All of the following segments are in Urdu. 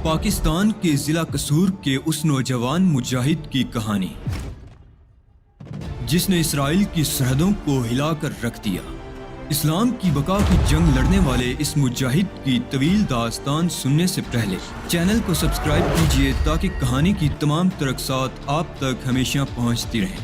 پاکستان کے ضلع قصور کے اس نوجوان مجاہد کی کہانی جس نے اسرائیل کی سرحدوں کو ہلا کر رکھ دیا۔ اسلام کی بقا کی جنگ لڑنے والے اس مجاہد کی طویل داستان سننے سے پہلے چینل کو سبسکرائب کیجیے تاکہ کہانی کی تمام ترقصات آپ تک ہمیشہ پہنچتی رہیں۔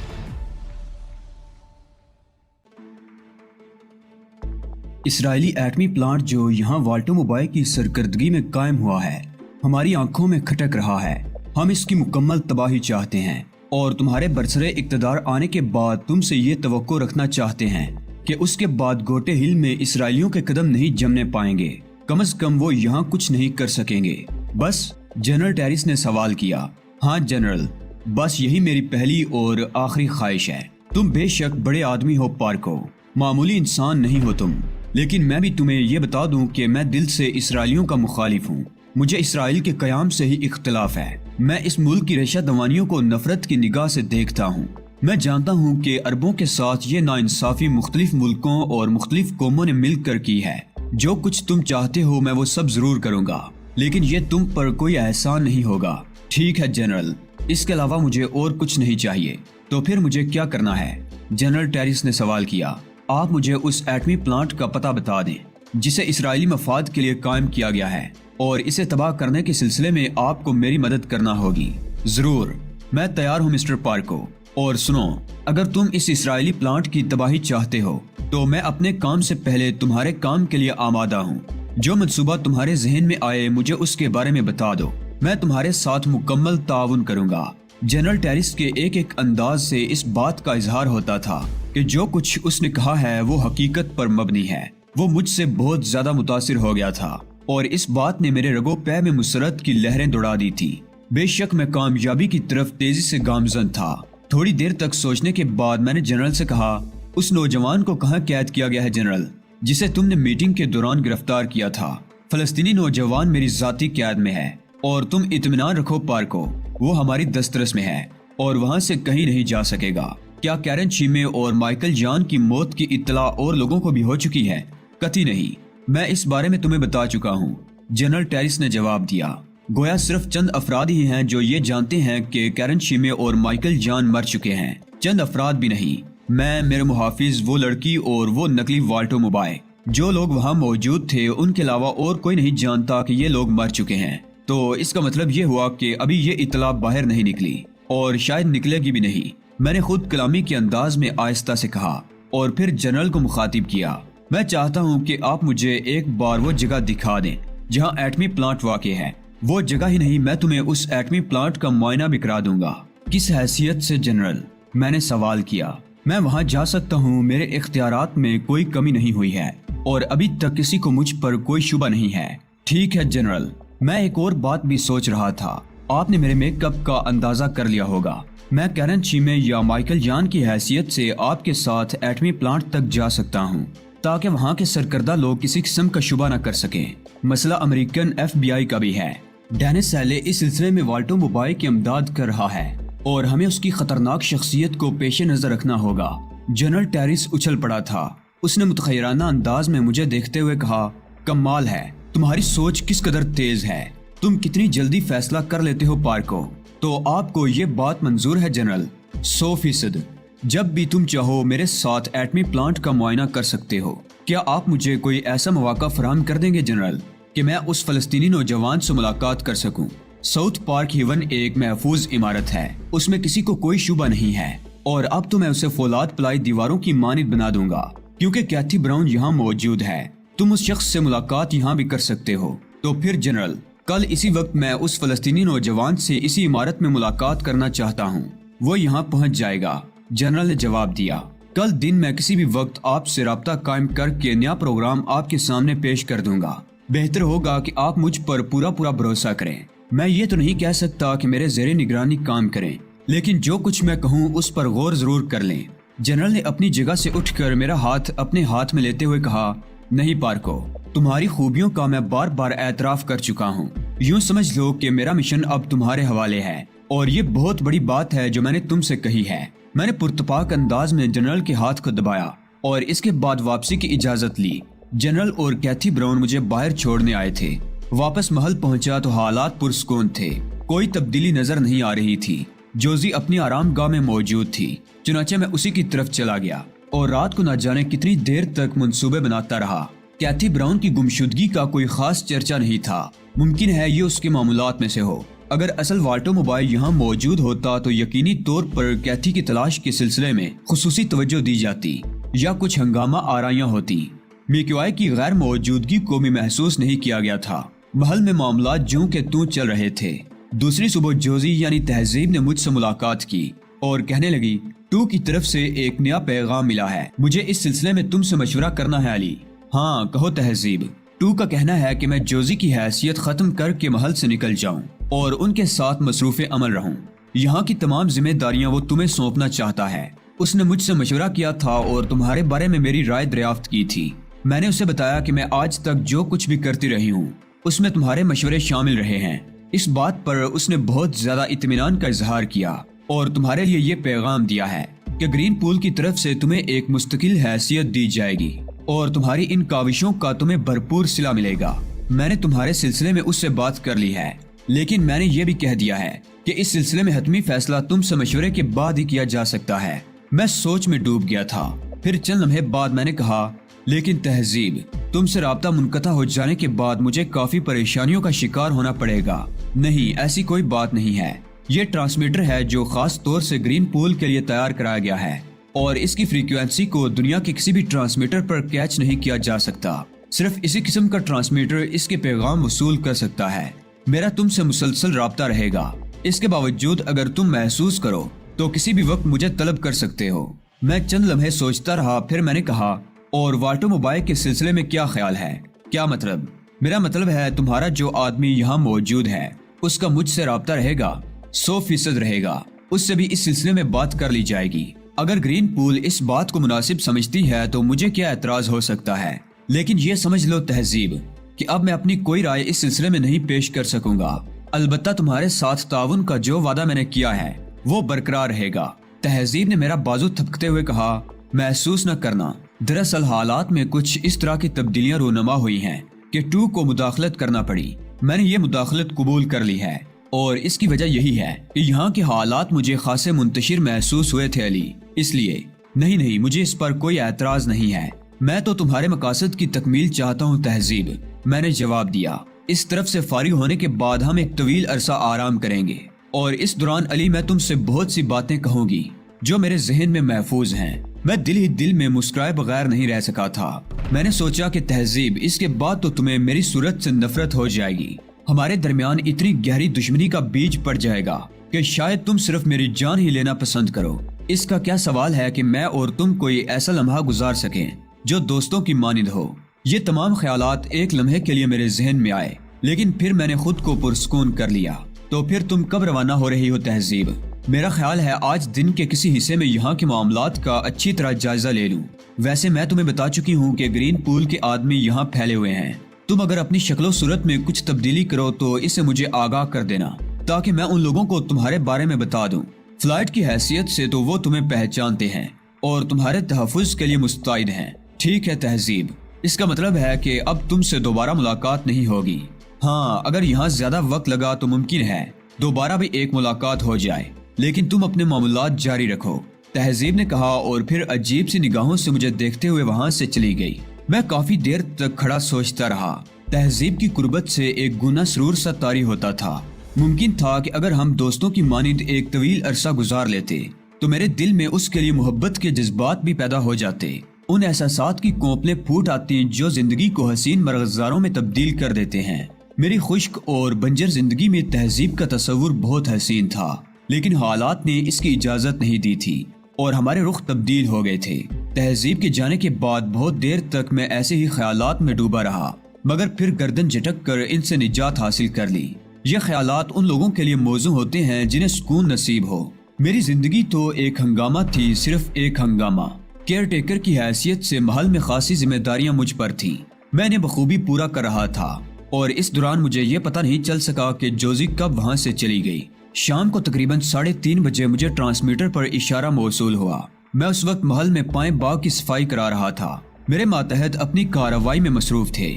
اسرائیلی ایٹمی پلانٹ جو یہاں والٹو موبائل کی سرکردگی میں قائم ہوا ہے ہماری آنکھوں میں کھٹک رہا ہے۔ ہم اس کی مکمل تباہی چاہتے ہیں اور تمہارے برسر اقتدار آنے کے بعد تم سے یہ توقع رکھنا چاہتے ہیں کہ اس کے بعد گوٹے ہل میں اسرائیلیوں کے قدم نہیں جمنے پائیں گے، کم از کم وہ یہاں کچھ نہیں کر سکیں گے۔ بس؟ جنرل ٹیریس نے سوال کیا۔ ہاں جنرل، بس یہی میری پہلی اور آخری خواہش ہے۔ تم بے شک بڑے آدمی ہو پارکو، معمولی انسان نہیں ہو تم، لیکن میں بھی تمہیں یہ بتا دوں کہ میں دل سے اسرائیلیوں کا مخالف ہوں۔ مجھے اسرائیل کے قیام سے ہی اختلاف ہے۔ میں اس ملک کی ریشہ دوانیوں کو نفرت کی نگاہ سے دیکھتا ہوں۔ میں جانتا ہوں کہ عربوں کے ساتھ یہ ناانصافی مختلف ملکوں اور مختلف قوموں نے مل کر کی ہے۔ جو کچھ تم چاہتے ہو میں وہ سب ضرور کروں گا، لیکن یہ تم پر کوئی احسان نہیں ہوگا۔ ٹھیک ہے جنرل، اس کے علاوہ مجھے اور کچھ نہیں چاہیے۔ تو پھر مجھے کیا کرنا ہے؟ جنرل ٹیریس نے سوال کیا۔ آپ مجھے اس ایٹمی پلانٹ کا پتہ بتا دیں جسے اسرائیلی مفاد کے لیے قائم کیا گیا ہے، اور اسے تباہ کرنے کے سلسلے میں آپ کو میری مدد کرنا ہوگی۔ ضرور، میں تیار ہوں مسٹر پارکو۔ اور سنو، اگر تم اس اسرائیلی پلانٹ کی تباہی چاہتے ہو تو میں اپنے کام سے پہلے تمہارے کام کے لیے آمادہ ہوں۔ جو منصوبہ تمہارے ذہن میں آئے مجھے اس کے بارے میں بتا دو، میں تمہارے ساتھ مکمل تعاون کروں گا۔ جنرل ٹیریس کے ایک ایک انداز سے اس بات کا اظہار ہوتا تھا کہ جو کچھ اس نے کہا ہے وہ حقیقت پر مبنی ہے۔ وہ مجھ سے بہت زیادہ متاثر ہو گیا تھا اور اس بات نے میرے رگو پے میں مسرت کی لہریں دوڑا دی تھی۔ بے شک میں کامیابی کی طرف تیزی سے گامزن تھا۔ تھوڑی دیر تک سوچنے کے بعد میں نے جنرل سے کہا، اس نوجوان کو کہاں قید کیا گیا ہے جنرل، جسے تم نے میٹنگ کے دوران گرفتار کیا تھا؟ فلسطینی نوجوان میری ذاتی قید میں ہے، اور تم اطمینان رکھو پارکو، وہ ہماری دسترس میں ہے اور وہاں سے کہیں نہیں جا سکے گا۔ کیا کیرن چیمے اور مائیکل جان کی موت کی اطلاع اور لوگوں کو بھی ہو چکی ہے؟ قطعی نہیں، میں اس بارے میں تمہیں بتا چکا ہوں، جنرل ٹیریس نے جواب دیا۔ گویا صرف چند افراد ہی ہیں جو یہ جانتے ہیں کہ کیرن چیمے اور مائیکل جان مر چکے ہیں۔ چند افراد بھی نہیں، میں، میرے محافظ، وہ لڑکی اور وہ نقلی والٹو موبائل، جو لوگ وہاں موجود تھے ان کے علاوہ اور کوئی نہیں جانتا کہ یہ لوگ مر چکے ہیں۔ تو اس کا مطلب یہ ہوا کہ ابھی یہ اطلاع باہر نہیں نکلی اور شاید نکلے گی بھی نہیں۔ میں نے خود کلامی کے انداز میں آہستہ سے کہا اور پھر جنرل کو مخاطب کیا، میں چاہتا ہوں کہ آپ مجھے ایک بار وہ جگہ دکھا دیں جہاں ایٹمی پلانٹ واقع ہے۔ وہ جگہ ہی نہیں، میں تمہیں اس ایٹمی پلانٹ کا معائنہ بھی کرا دوں گا۔ کس حیثیت سے جنرل؟ میں نے سوال کیا۔ میں وہاں جا سکتا ہوں، میرے اختیارات میں کوئی کمی نہیں ہوئی ہے اور ابھی تک کسی کو مجھ پر کوئی شبہ نہیں ہے۔ ٹھیک ہے جنرل، میں ایک اور بات بھی سوچ رہا تھا۔ آپ نے میرے میک اپ کا اندازہ کر لیا ہوگا۔ میں کیرن چیمے یا مائیکل جان کی حیثیت سے آپ کے ساتھ ایٹمی پلانٹ تک جا سکتا ہوں تاکہ وہاں کے سرکردہ لوگ کسی قسم کا شبہ نہ کر سکیں۔ مسئلہ امریکن ایف بی آئی کا بھی ہے۔ ڈینس سیلے اس سلسلے میں والٹو موبائل کی امداد کر رہا ہے اور ہمیں اس کی خطرناک شخصیت کو پیش نظر رکھنا ہوگا۔ جنرل ٹیریس اچھل پڑا تھا۔ اس نے متخیرانہ انداز میں مجھے دیکھتے ہوئے کہا، کمال ہے، تمہاری سوچ کس قدر تیز ہے، تم کتنی جلدی فیصلہ کر لیتے ہو پارکو۔ تو آپ کو یہ بات منظور ہے جنرل؟ 100%۔ جب بھی تم چاہو میرے ساتھ ایٹمی پلانٹ کا معائنہ کر سکتے ہو۔ کیا آپ مجھے کوئی ایسا مواقع فراہم کر دیں گے جنرل کہ میں اس فلسطینی نوجوان سے ملاقات کر سکوں؟ ساؤتھ پارک ہیون ایک محفوظ عمارت ہے، اس میں کسی کو کوئی شبہ نہیں ہے، اور اب تو میں اسے فولاد پلائی دیواروں کی مانند بنا دوں گا کیونکہ کیتھی براؤن یہاں موجود ہے۔ تم اس شخص سے ملاقات یہاں بھی کر سکتے ہو۔ تو پھر جنرل، کل اسی وقت میں اس فلسطینی نوجوان سے اسی عمارت میں ملاقات کرنا چاہتا ہوں۔ وہ یہاں پہنچ جائے گا، جنرل نے جواب دیا۔ کل دن میں کسی بھی وقت آپ سے رابطہ قائم کر کے نیا پروگرام آپ کے سامنے پیش کر دوں گا۔ بہتر ہوگا کہ آپ مجھ پر پورا بھروسہ کریں۔ میں یہ تو نہیں کہہ سکتا کہ میرے زیر نگرانی کام کریں، لیکن جو کچھ میں کہوں اس پر غور ضرور کر لیں۔ جنرل نے اپنی جگہ سے اٹھ کر میرا ہاتھ اپنے ہاتھ میں لیتے ہوئے کہا، نہیں پارکو، تمہاری خوبیوں کا میں بار بار اعتراف کر چکا ہوں۔ یوں سمجھ لو کہ میرا مشن اب تمہارے حوالے ہے، اور یہ بہت بڑی بات ہے جو میں نے تم سے کہی ہے۔ میں نے پرتپاک انداز میں جنرل کے ہاتھ کو دبایا اور اس کے بعد واپسی کی اجازت لی۔ جنرل اور کیتھی براؤن مجھے باہر چھوڑنے آئے تھے۔ واپس محل پہنچا تو حالات پرسکون تھے، کوئی تبدیلی نظر نہیں آ رہی تھی۔ جوزی اپنی آرام گاہ میں موجود تھی، چنانچہ میں اسی کی طرف چلا گیا اور رات کو نہ جانے کتنی دیر تک منصوبے بناتا رہا۔ کیتھی براؤن کی گمشدگی کا کوئی خاص چرچا نہیں تھا، ممکن ہے یہ اس کے معمولات میں سے ہو۔ اگر اصل والٹو موبائل یہاں موجود ہوتا تو یقینی طور پر کیتھی کی تلاش کے سلسلے میں خصوصی توجہ دی جاتی یا کچھ ہنگامہ آرائیاں ہوتی۔ میکیوائی کی غیر موجودگی کو بھی محسوس نہیں کیا گیا تھا۔ محل میں معاملات جوں کے توں چل رہے تھے۔ دوسری صبح جوزی یعنی تہذیب نے مجھ سے ملاقات کی اور کہنے لگی، تو کی طرف سے ایک نیا پیغام ملا ہے، مجھے اس سلسلے میں تم سے مشورہ کرنا ہے علی۔ ہاں کہو تہذیب۔ تو کا کہنا ہے کہ میں جوزی کی حیثیت ختم کر کے محل سے نکل جاؤں اور ان کے ساتھ مصروف عمل رہوں۔ یہاں کی تمام ذمہ داریاں وہ تمہیں سونپنا چاہتا ہے۔ اس نے مجھ سے مشورہ کیا تھا اور تمہارے بارے میں میری رائے دریافت کی تھی۔ میں نے اسے بتایا کہ میں آج تک جو کچھ بھی کرتی رہی ہوں اس میں تمہارے مشورے شامل رہے ہیں۔ اس بات پر اس نے بہت زیادہ اطمینان کا اظہار کیا اور تمہارے لیے یہ پیغام دیا ہے کہ گرین پول کی طرف سے تمہیں ایک مستقل حیثیت دی جائے گی اور تمہاری ان کاوشوں کا تمہیں بھرپور صلہ ملے گا۔ میں نے تمہارے سلسلے میں اس سے بات کر لی ہے، لیکن میں نے یہ بھی کہہ دیا ہے کہ اس سلسلے میں حتمی فیصلہ تم سے مشورے کے بعد ہی کیا جا سکتا ہے۔ میں سوچ میں ڈوب گیا تھا۔ پھر چند لمحے بعد میں نے کہا، لیکن تہذیب، تم سے رابطہ منقطع ہو جانے کے بعد مجھے کافی پریشانیوں کا شکار ہونا پڑے گا۔ نہیں، ایسی کوئی بات نہیں ہے۔ یہ ٹرانسمیٹر ہے جو خاص طور سے گرین پول کے لیے تیار کرایا گیا ہے اور اس کی فریکوینسی کو دنیا کے کسی بھی ٹرانسمیٹر پر کیچ نہیں کیا جا سکتا۔ صرف اسی قسم کا ٹرانسمیٹر اس کے پیغام وصول کر سکتا ہے۔ میرا تم سے مسلسل رابطہ رہے گا۔ اس کے باوجود اگر تم محسوس کرو تو کسی بھی وقت مجھے طلب کر سکتے ہو۔ میں چند لمحے سوچتا رہا، پھر میں نے کہا، اور والٹو موبائل کے سلسلے میں کیا خیال ہے؟ کیا مطلب؟ میرا مطلب ہے تمہارا جو آدمی یہاں موجود ہے اس کا مجھ سے رابطہ رہے گا، 100% رہے گا۔ اس سے بھی اس سلسلے میں بات کر لی جائے گی۔ اگر گرین پول اس بات کو مناسب سمجھتی ہے تو مجھے کیا اعتراض ہو سکتا ہے؟ لیکن یہ سمجھ لو تہذیب کہ اب میں اپنی کوئی رائے اس سلسلے میں نہیں پیش کر سکوں گا۔ البتہ تمہارے ساتھ تعاون کا جو وعدہ میں نے کیا ہے وہ برقرار رہے گا۔ تہذیب نے میرا بازو تھپکتے ہوئے کہا، محسوس نہ کرنا، دراصل حالات میں کچھ اس طرح کی تبدیلیاں رونما ہوئی ہیں کہ تو کو مداخلت کرنا پڑی۔ میں نے یہ مداخلت قبول کر لی ہے اور اس کی وجہ یہی ہے کہ یہاں کے حالات مجھے خاصے منتشر محسوس ہوئے تھے علی، اس لیے نہیں، مجھے اس پر کوئی اعتراض نہیں ہے۔ میں تو تمہارے مقاصد کی تکمیل چاہتا ہوں تہذیب، میں نے جواب دیا۔ اس طرف سے فارغ ہونے کے بعد ہم ایک طویل عرصہ آرام کریں گے اور اس دوران علی میں تم سے بہت سی باتیں کہوں گی جو میرے ذہن میں محفوظ ہیں۔ میں دل ہی دل میں مسکرائے بغیر نہیں رہ سکا تھا۔ میں نے سوچا کہ تہذیب، اس کے بعد تو تمہیں میری صورت سے نفرت ہو جائے گی۔ ہمارے درمیان اتنی گہری دشمنی کا بیج پڑ جائے گا کہ شاید تم صرف میری جان ہی لینا پسند کرو۔ اس کا کیا سوال ہے کہ میں اور تم کوئی ایسا لمحہ گزار سکیں جو دوستوں کی مانند ہو۔ یہ تمام خیالات ایک لمحے کے لیے میرے ذہن میں آئے، لیکن پھر میں نے خود کو پرسکون کر لیا۔ تو پھر تم کب روانہ ہو رہی ہو تہذیب؟ میرا خیال ہے آج دن کے کسی حصے میں یہاں کے معاملات کا اچھی طرح جائزہ لے لوں۔ ویسے میں تمہیں بتا چکی ہوں کہ گرین پول کے آدمی یہاں پھیلے ہوئے ہیں۔ تم اگر اپنی شکل و صورت میں کچھ تبدیلی کرو تو اسے مجھے آگاہ کر دینا تاکہ میں ان لوگوں کو تمہارے بارے میں بتا دوں۔ فلائٹ کی حیثیت سے تو وہ تمہیں پہچانتے ہیں اور تمہارے تحفظ کے لیے مستعد ہیں۔ ٹھیک ہے تہذیب، اس کا مطلب ہے کہ اب تم سے دوبارہ ملاقات نہیں ہوگی۔ ہاں، اگر یہاں زیادہ وقت لگا تو ممکن ہے دوبارہ بھی ایک ملاقات ہو جائے، لیکن تم اپنے معاملات جاری رکھو، تہذیب نے کہا اور پھر عجیب سی نگاہوں سے مجھے دیکھتے ہوئے وہاں سے چلی گئی۔ میں کافی دیر تک کھڑا سوچتا رہا۔ تہذیب کی قربت سے ایک گنا سرور سا طاری ہوتا تھا۔ ممکن تھا کہ اگر ہم دوستوں کی مانند ایک طویل عرصہ گزار لیتے تو میرے دل میں اس کے لیے محبت کے جذبات بھی پیدا ہو جاتے، ان احساسات کی کونپلیں پھوٹ آتی جو زندگی کو حسین مرغزاروں میں تبدیل کر دیتے ہیں۔ میری خشک اور بنجر زندگی میں تہذیب کا تصور بہت حسین تھا، لیکن حالات نے اس کی اجازت نہیں دی تھی اور ہمارے رخ تبدیل ہو گئے تھے۔ تہذیب کے جانے کے بعد بہت دیر تک میں ایسے ہی خیالات میں ڈوبا رہا، مگر پھر گردن جھٹک کر ان سے نجات حاصل کر لی۔ یہ خیالات ان لوگوں کے لیے موزوں ہوتے ہیں جنہیں سکون نصیب ہو۔ میری زندگی تو ایک ہنگامہ تھی، صرف ایک ہنگامہ۔ کیئر ٹیکر کی حیثیت سے محل میں خاصی ذمہ داریاں مجھ پر تھیں، میں نے بخوبی پورا کر رہا تھا اور اس دوران مجھے یہ پتہ نہیں چل سکا کہ جوزی کب وہاں سے چلی گئی۔ شام کو تقریباً 3:30 بجے مجھے ٹرانسمیٹر پر اشارہ موصول ہوا۔ میں اس وقت محل میں پائیں باغ کی صفائی کرا رہا تھا۔ میرے ماتحت اپنی کارروائی میں مصروف تھے۔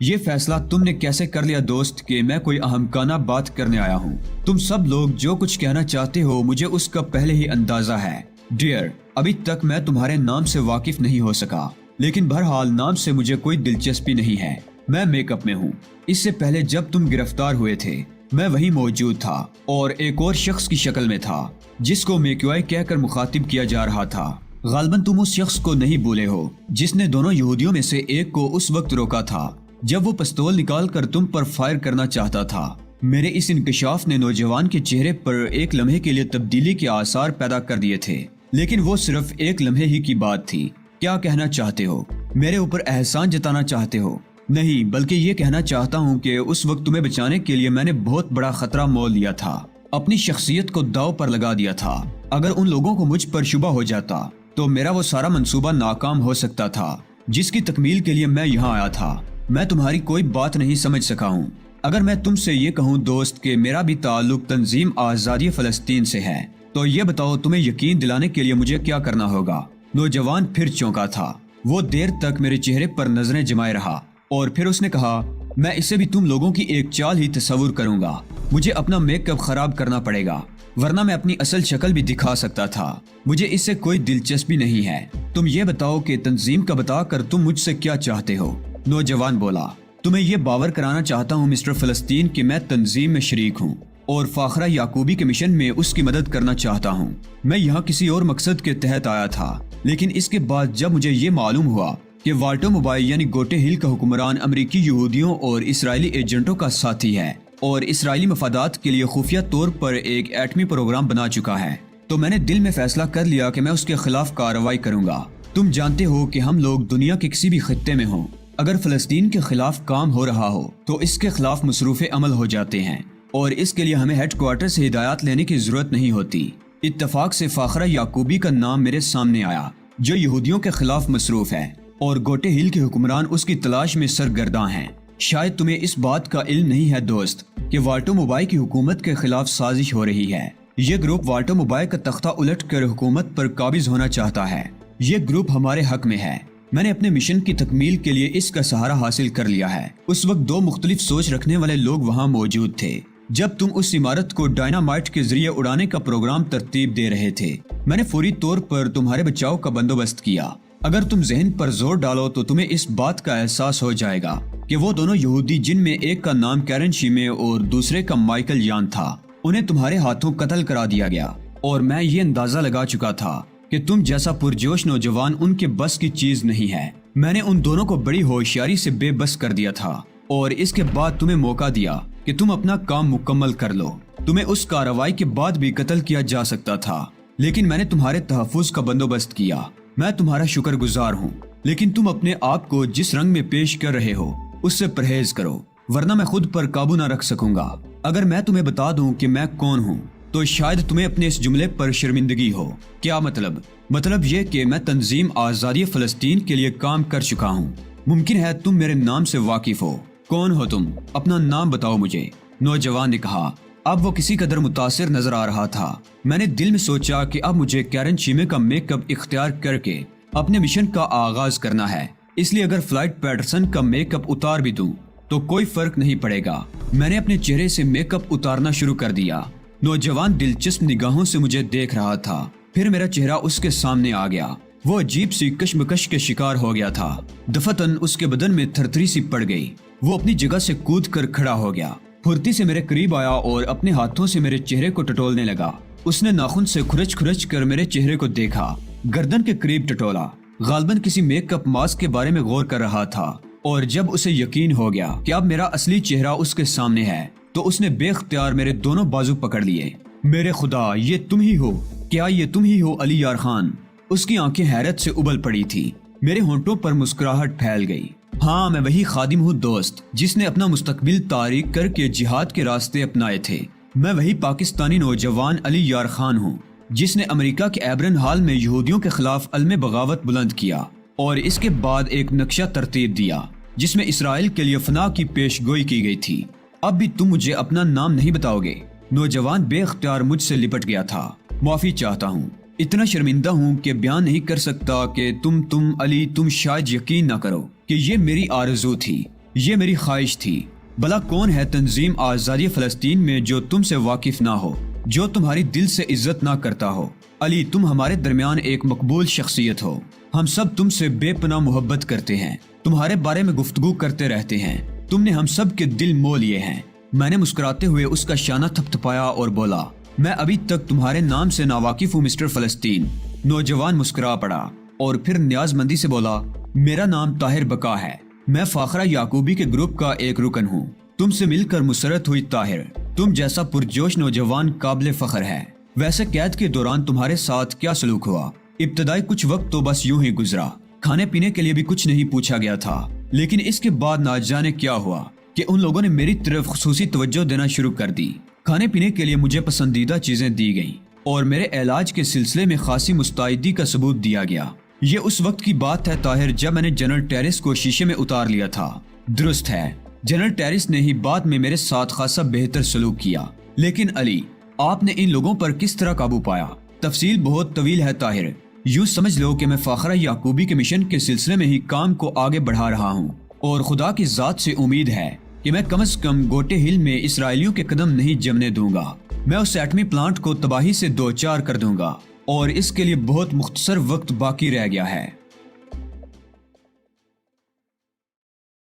یہ فیصلہ تم نے کیسے کر لیا دوست کہ میں کوئی احمقانہ بات کرنے آیا ہوں؟ تم سب لوگ جو کچھ کہنا چاہتے ہو مجھے اس کا پہلے ہی اندازہ ہے ڈیئر۔ ابھی تک میں تمہارے نام سے واقف نہیں ہو سکا، لیکن بہرحال نام سے مجھے کوئی دلچسپی نہیں ہے۔ میں میک اپ میں ہوں۔ اس سے پہلے جب تم گرفتار ہوئے تھے میں وہیں موجود تھا اور ایک اور شخص کی شکل میں تھا جس کو میکوائی کہہ کر مخاطب کیا جا رہا تھا۔ غالباً تم اس شخص کو نہیں بھولے ہو جس نے دونوں یہودیوں میں سے ایک کو اس وقت روکا تھا جب وہ پستول نکال کر تم پر فائر کرنا چاہتا تھا۔ میرے اس انکشاف نے نوجوان کے چہرے پر ایک لمحے کے لیے تبدیلی کے آثار پیدا کر دیے تھے، لیکن وہ صرف ایک لمحے ہی کی بات تھی۔ کیا کہنا چاہتے ہو؟ میرے اوپر احسان جتانا چاہتے ہو؟ نہیں، بلکہ یہ کہنا چاہتا ہوں کہ اس وقت تمہیں بچانے کے لیے میں نے بہت بڑا خطرہ مول لیا تھا، اپنی شخصیت کو داؤ پر لگا دیا تھا۔ اگر ان لوگوں کو مجھ پر شبہ ہو جاتا تو میرا وہ سارا منصوبہ ناکام ہو سکتا تھا جس کی تکمیل کے لیے میں یہاں آیا تھا۔ میں تمہاری کوئی بات نہیں سمجھ سکا ہوں۔ اگر میں تم سے یہ کہوں دوست کہ میرا بھی تعلق تنظیم آزادی فلسطین سے ہے تو یہ بتاؤ تمہیں یقین دلانے کے لیے مجھے کیا کرنا ہوگا؟ نوجوان پھر چونکا تھا۔ وہ دیر تک میرے چہرے پر نظریں جمائے رہا اور پھر اس نے کہا، میں اسے بھی تم لوگوں کی ایک چال ہی تصور کروں گا۔ مجھے اپنا میک اپ خراب کرنا پڑے گا ورنہ میں اپنی اصل شکل بھی دکھا سکتا تھا۔ مجھے اس سے کوئی دلچسپی نہیں ہے۔ تم یہ بتاؤ کہ تنظیم کا بتا کر تم مجھ سے کیا چاہتے ہو؟ نوجوان بولا، تمہیں یہ باور کرانا چاہتا ہوں مسٹر فلسطین کہ میں تنظیم میں شریک ہوں اور فاخرہ یعقوبی کے مشن میں اس کی مدد کرنا چاہتا ہوں۔ میں یہاں کسی اور مقصد کے تحت آیا تھا، لیکن اس کے بعد جب مجھے یہ معلوم ہوا کہ والٹو موبائل یعنی گوٹے ہل کا حکمران امریکی یہودیوں اور اسرائیلی ایجنٹوں کا ساتھی ہے اور اسرائیلی مفادات کے لیے خفیہ طور پر ایک ایٹمی پروگرام بنا چکا ہے، تو میں نے دل میں فیصلہ کر لیا کہ میں اس کے خلاف کارروائی کروں گا۔ تم جانتے ہو کہ ہم لوگ دنیا کے کسی بھی خطے میں ہوں، اگر فلسطین کے خلاف کام ہو رہا ہو تو اس کے خلاف مصروف عمل ہو جاتے ہیں اور اس کے لیے ہمیں ہیڈ کوارٹر سے ہدایات لینے کی ضرورت نہیں ہوتی۔ اتفاق سے فاخرہ یعقوبی کا نام میرے سامنے آیا جو یہودیوں کے خلاف مصروف ہے اور گوٹے ہل کے حکمران اس کی تلاش میں سرگرداں ہیں۔ شاید تمہیں اس بات کا علم نہیں ہے دوست کہ والٹو موبائل کی حکومت کے خلاف سازش ہو رہی ہے۔ یہ گروپ والٹو موبائل کا تختہ الٹ کر حکومت پر قابض ہونا چاہتا ہے۔ یہ گروپ ہمارے حق میں ہے۔ میں نے اپنے مشن کی تکمیل کے لیے اس کا سہارا حاصل کر لیا ہے۔ اس وقت دو مختلف سوچ رکھنے والے لوگ وہاں موجود تھے جب تم اس عمارت کو ڈائنامائٹ کے ذریعے اڑانے کا پروگرام ترتیب دے رہے تھے۔ میں نے فوری طور پر تمہارے بچاؤ کا بندوبست کیا۔ اگر تم ذہن پر زور ڈالو تو تمہیں اس بات کا احساس ہو جائے گا کہ وہ دونوں یہودی جن میں ایک کا نام کیرن شیمے اور دوسرے کا مائیکل یان تھا، انہیں تمہارے ہاتھوں قتل کرا دیا گیا، اور میں یہ اندازہ لگا چکا تھا کہ تم جیسا پرجوش نوجوان ان کے بس کی چیز نہیں ہے۔ میں نے ان دونوں کو بڑی ہوشیاری سے بے بس کر دیا تھا اور اس کے بعد تمہیں موقع دیا کہ تم اپنا کام مکمل کر لو۔ تمہیں اس کارروائی کے بعد بھی قتل کیا جا سکتا تھا، لیکن میں نے تمہارے تحفظ کا بندوبست کیا۔ میں تمہارا شکر گزار ہوں، لیکن تم اپنے آپ کو جس رنگ میں پیش کر رہے ہو اس سے پرہیز کرو ورنہ میں خود پر قابو نہ رکھ سکوں گا۔ اگر میں تمہیں بتا دوں کہ میں کون ہوں تو شاید تمہیں اپنے اس جملے پر شرمندگی ہو۔ کیا مطلب؟ مطلب یہ کہ میں تنظیم آزادی فلسطین کے لیے کام کر چکا ہوں۔ ممکن ہے تم میرے نام سے واقف ہو۔ کون ہو تم؟ اپنا نام بتاؤ مجھے، نوجوان نے کہا۔ اب وہ کسی قدر متاثر نظر آ رہا تھا۔ میں نے دل میں سوچا کہ اب مجھے کیرن شیمے کا میک اپ اختیار کر کے اپنے مشن کا آغاز کرنا ہے، اس لیے اگر فلائٹ پیٹرسن کا میک اپ اتار بھی دوں تو کوئی فرق نہیں پڑے گا۔ میں نے اپنے چہرے سے میک اپ اتارنا شروع کر دیا۔ نوجوان دلچسپ نگاہوں سے مجھے دیکھ رہا تھا، پھر میرا چہرہ اس کے سامنے آ گیا۔ وہ عجیب سی کشمکش کے شکار ہو گیا تھا۔ دفتن اس کے بدن میں تھرتھری سی پڑ گئی۔ وہ اپنی جگہ سے کود کر کھڑا ہو گیا، پھرتی سے میرے قریب آیا اور اپنے ہاتھوں سے میرے چہرے کو ٹٹولنے لگا۔ اس نے ناخن سے کھرچ کھرچ کر میرے چہرے کو دیکھا، گردن کے قریب ٹٹولا، غالباً کسی میک اپ ماسک کے بارے میں غور کر رہا تھا، اور جب اسے یقین ہو گیا کہ اب میرا اصلی چہرہ اس کے سامنے ہے تو اس نے بے اختیار میرے دونوں بازو پکڑ لیے۔ میرے خدا، یہ تم ہی ہو؟ کیا یہ تم ہی ہو علی یار خان؟ اس کی آنکھیں حیرت سے ابل پڑی تھی۔ میرے ہونٹوں پر مسکراہٹ پھیل گئی۔ ہاں، میں وہی خادم ہوں دوست جس نے اپنا مستقبل تاریک کر کے جہاد کے راستے اپنائے تھے۔ میں وہی پاکستانی نوجوان علی یار خان ہوں جس نے امریکہ کے ایبرن ہال میں یہودیوں کے خلاف علم بغاوت بلند کیا اور اس کے بعد ایک نقشہ ترتیب دیا جس میں اسرائیل کے لیے فنا کی پیش گوئی کی گئی تھی۔ اب بھی تم مجھے اپنا نام نہیں بتاؤ گے؟ نوجوان بے اختیار مجھ سے لپٹ گیا تھا۔ معافی چاہتا ہوں، اتنا شرمندہ ہوں کہ بیان نہیں کر سکتا کہ تم علی، تم شاید یقین نہ کرو کہ یہ میری آرزو تھی۔ یہ میری خواہش تھی۔ بلا کون ہے تنظیم آزادی فلسطین میں جو تم سے واقف نہ ہو، جو تمہاری دل سے عزت نہ کرتا ہو؟ علی، تم ہمارے درمیان ایک مقبول شخصیت ہو، ہم سب تم سے بے پناہ محبت کرتے ہیں، تمہارے بارے میں گفتگو کرتے رہتے ہیں، تم نے ہم سب کے دل مو لیے ہیں۔ میں نے مسکراتے ہوئے اس کا شانہ تھپتھپایا اور بولا، میں ابھی تک تمہارے نام سے ناواقف ہوں مسٹر فلسطین۔ نوجوان مسکرا پڑا اور پھر نیاز مندی سے بولا، میرا نام طاہر بقا ہے، میں فاخرہ یعقوبی کے گروپ کا ایک رکن ہوں۔ تم سے مل کر مسرت ہوئی طاہر، تم جیسا پرجوش نوجوان قابل فخر ہے۔ ویسے قید کے دوران تمہارے ساتھ کیا سلوک ہوا؟ ابتدائی کچھ وقت تو بس یوں ہی گزرا، کھانے پینے کے لیے بھی کچھ نہیں پوچھا گیا تھا، لیکن اس کے بعد نہ جانے کیا ہوا کہ ان لوگوں نے میری طرف خصوصی توجہ دینا شروع کر دی۔ کھانے پینے کے لیے مجھے پسندیدہ چیزیں دی گئیں اور میرے علاج کے سلسلے میں خاصی مستعدی کا ثبوت دیا گیا۔ یہ اس وقت کی بات ہے طاہر جب میں نے جنرل ٹیرس کو شیشے میں اتار لیا تھا۔ درست ہے، جنرل ٹیرس نے ہی بعد میں میرے ساتھ خاصا بہتر سلوک کیا، لیکن علی، آپ نے ان لوگوں پر کس طرح قابو پایا؟ تفصیل بہت طویل ہے طاہر، یوں سمجھ لو کہ میں فاخرہ یعقوبی کے مشن کے سلسلے میں ہی کام کو آگے بڑھا رہا ہوں، اور خدا کی ذات سے امید ہے کہ میں کم از کم گوٹے ہل میں اسرائیلیوں کے قدم نہیں جمنے دوں گا۔ میں اس ایٹمی پلانٹ کو تباہی سے دوچار کر دوں گا، اور اس کے لیے بہت مختصر وقت باقی رہ گیا ہے۔